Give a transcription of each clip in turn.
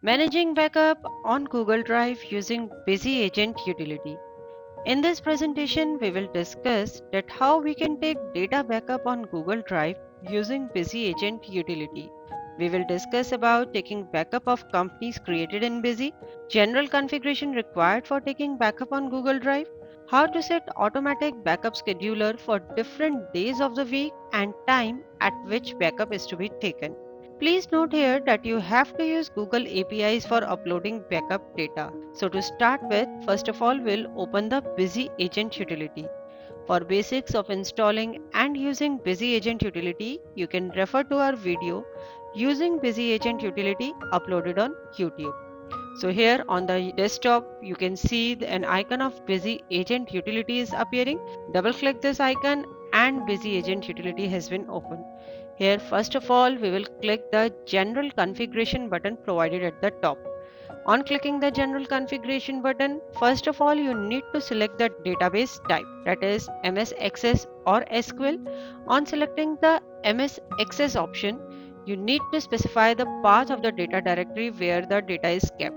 Managing backup on Google Drive using Busy Agent utility. In this presentation, we will discuss that how we can take data backup on Google Drive using Busy Agent utility. We will discuss about taking backup of companies created in Busy, general configuration required for taking backup on Google Drive, how to set automatic backup scheduler for different days of the week and time at which backup is to be taken. Please note here that you have to use Google APIs for uploading backup data. So to start with, first of all, we'll open the Busy Agent utility. For basics of installing and using Busy Agent utility, you can refer to our video using Busy Agent utility uploaded on YouTube. So here on the desktop, you can see an icon of Busy Agent utility is appearing. Double click this icon and Busy Agent utility has been opened. Here, first of all, we will click the General Configuration button provided at the top. On clicking the General Configuration button, first of all, you need to select the database type, that is MS Access or SQL. On selecting the MS Access option, you need to specify the path of the data directory where the data is kept.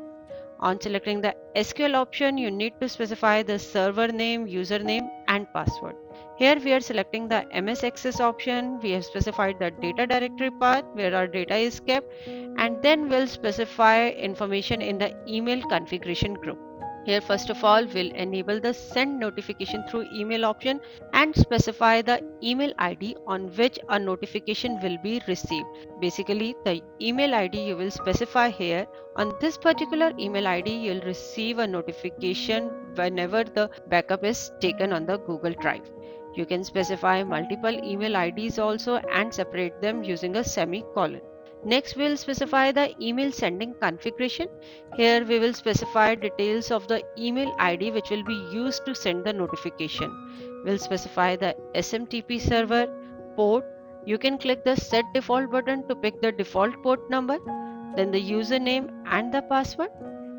On selecting the SQL option, you need to specify the server name, username, and password. Here we are selecting the MS Access option. We have specified the data directory path where our data is kept, and then we'll specify information in the email configuration group. Here, first of all, we'll enable the send notification through email option and specify the email ID on which a notification will be received. Basically, the email ID you will specify here. On this particular email ID, you'll receive a notification whenever the backup is taken on the Google Drive. You can specify multiple email IDs also and separate them using a semicolon. Next, we'll specify the email sending configuration. Here we will specify details of the email ID which will be used to send the notification. We'll specify the SMTP server, port. You can click the set default button to pick the default port number, then the username and the password.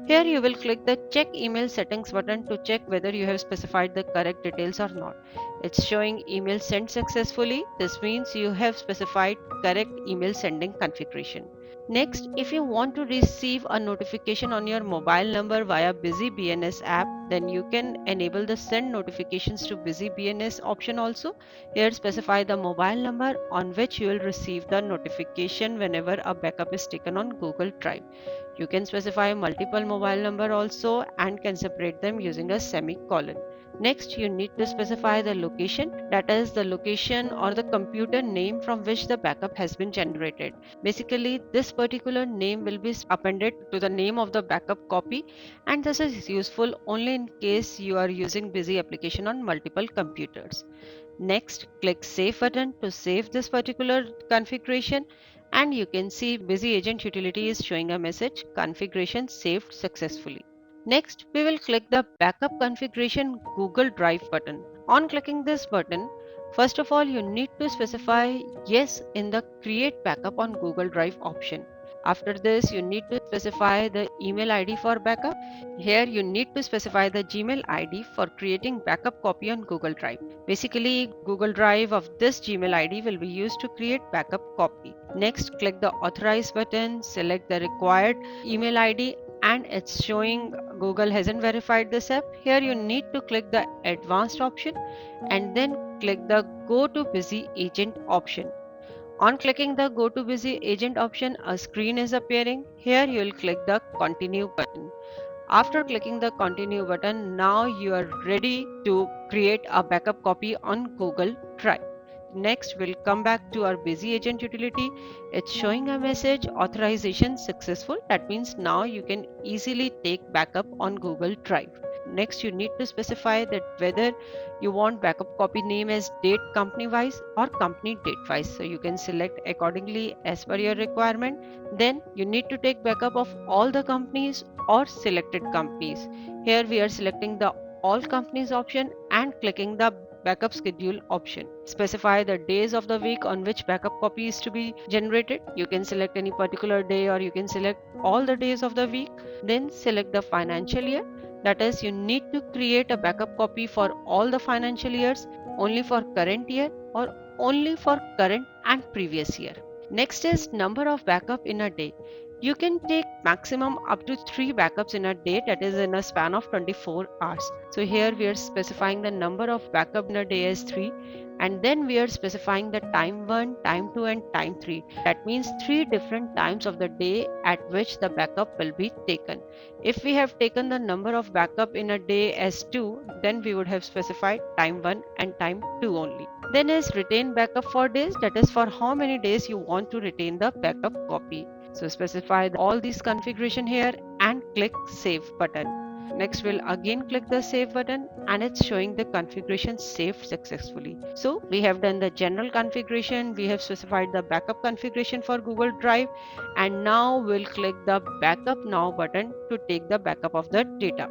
Here you will click the check email settings button to check whether you have specified the correct details or not. It's showing email sent successfully. This means you have specified correct email sending configuration. Next, if you want to receive a notification on your mobile number via Busy BNS app, then you can enable the send notifications to Busy BNS option also. Here specify the mobile number on which you will receive the notification whenever a backup is taken on Google Drive. You can specify multiple mobile number also and can separate them using a semicolon. Next, you need to specify the location, that is the location or the computer name from which the backup has been generated. Basically, this particular name will be appended to the name of the backup copy, and this is useful only in case you are using Busy application on multiple computers. Next, click Save button to save this particular configuration, and you can see Busy Agent utility is showing a message configuration saved successfully. Next, we will click the Backup Configuration Google Drive button. On clicking this button, first of all, you need to specify yes in the Create Backup on Google Drive option. After this, you need to specify the email ID for backup. Here, you need to specify the Gmail ID for creating backup copy on Google Drive. Basically, Google Drive of this Gmail ID will be used to create backup copy. Next, click the Authorize button, select the required email ID, and it's showing Google hasn't verified this app. Here you need to click the advanced option and then click the go to busy agent option. On clicking the go to busy agent option, a screen is appearing. Here you will click the continue button. After clicking the continue button, now you are ready to create a backup copy on Google Drive. Next, we'll come back to our Busy Agent utility. It's showing a message authorization successful. That means now you can easily take backup on Google Drive. Next, you need to specify that whether you want backup copy name as date company wise or company date wise. So you can select accordingly as per your requirement. Then you need to take backup of all the companies or selected companies. Here we are selecting the all companies option and clicking the backup schedule option. Specify the days of the week on which backup copy is to be generated. You can select any particular day or you can select all the days of the week. Then select the financial year. That is, you need to create a backup copy for all the financial years, only for current year or only for current and previous year. Next is number of backup in a day. You can take maximum up to 3 backups in a day, that is in a span of 24 hours. So here we are specifying the number of backup in a day as 3, and then we are specifying the time 1, time 2 and time 3. That means 3 different times of the day at which the backup will be taken. If we have taken the number of backup in a day as 2, then we would have specified time 1 and time 2 only. Then is retain backup for days, that is for how many days you want to retain the backup copy. So specify all these configuration here and click save button. Next we'll again click the save button and it's showing the configuration saved successfully. So we have done the general configuration, we have specified the backup configuration for Google Drive, and now we'll click the backup now button to take the backup of the data.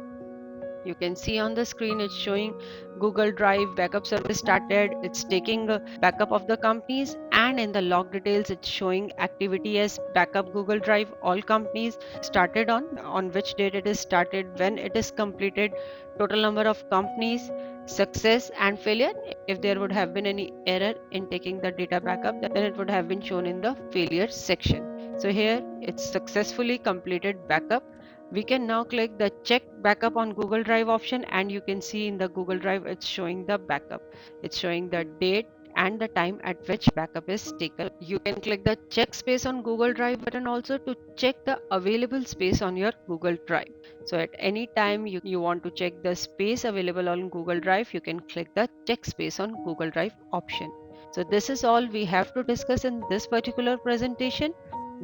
You can see on the screen it's showing Google Drive backup service started. It's taking a backup of the companies, and in the log details it's showing activity as backup Google Drive, all companies, started on which date it is started, when it is completed, total number of companies, success and failure. If there would have been any error in taking the data backup, then it would have been shown in the failure section. So here it's successfully completed backup. We can now click the check backup on Google Drive option, and you can see in the Google Drive it's showing the backup. It's showing the date and the time at which backup is taken. You can click the check space on Google Drive button also to check the available space on your Google Drive. So at any time you want to check the space available on Google Drive, you can click the check space on Google Drive option. So this is all we have to discuss in this particular presentation.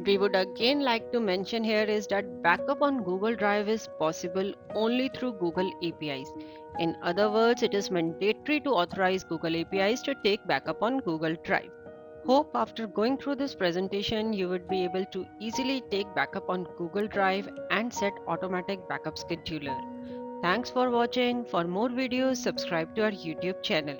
We would again like to mention here is that backup on Google Drive is possible only through Google APIs. In other words, it is mandatory to authorize Google APIs to take backup on Google Drive. Hope after going through this presentation, you would be able to easily take backup on Google Drive and set automatic backup scheduler. Thanks for watching. For more videos, subscribe to our YouTube channel.